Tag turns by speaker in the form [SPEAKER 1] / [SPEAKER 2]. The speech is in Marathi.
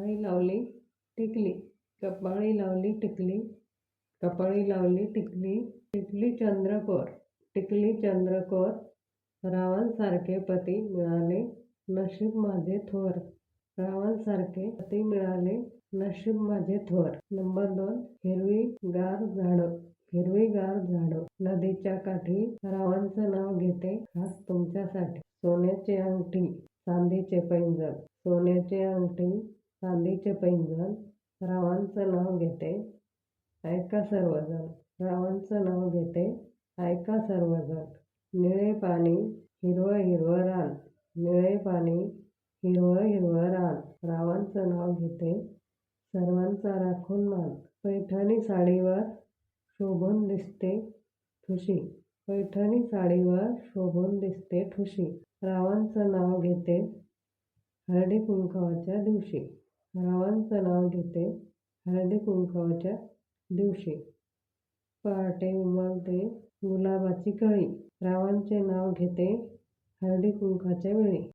[SPEAKER 1] कपाळी लावली टिकली, कपाळी लावली टिकली, कपाळी लावली टिकली, टिकली चंद्रकोर, टिकली चंद्रकोर. रावणासारखे पती मिळाले, नशीब माझे थोर. रावणासारखे पती मिळाले, नशीब माझे थोर. नंबर 2, हिरवीगार झाडं, हिरवीगार झाडं. नदीच्या काठी रावणाचं नाव घेते, खास तुमच्यासाठी. सोन्याची अंगठी, चांदीचे पैंजण, सोन्याची अंगठी, चांदीचे पैंजण. रावणाचं नाव घेते, ऐका सर्वजण. रावणाचं नाव घेते, ऐका सर्वजण. निळे पाणी, हिरवं हिरवं रान, निळे पाणी, हिरवं हिरवं रान. रावणाचं नाव घेते, सर्वांचा राखून मान. पैठणी साडीवर शोभून दिसते ठुशी, पैठणी साडीवर शोभून दिसते ठुशी. रावणाचं नाव घेते, हळदी कुंकवाच्या दिवशी. रावणाचं नाव घेते, हळदी कुंकवाच्या दिवशी. पहाटे उमलते गुलाबाची कळी, रावणाचे नाव घेते, हळदी कुंकवाच्या वेळी.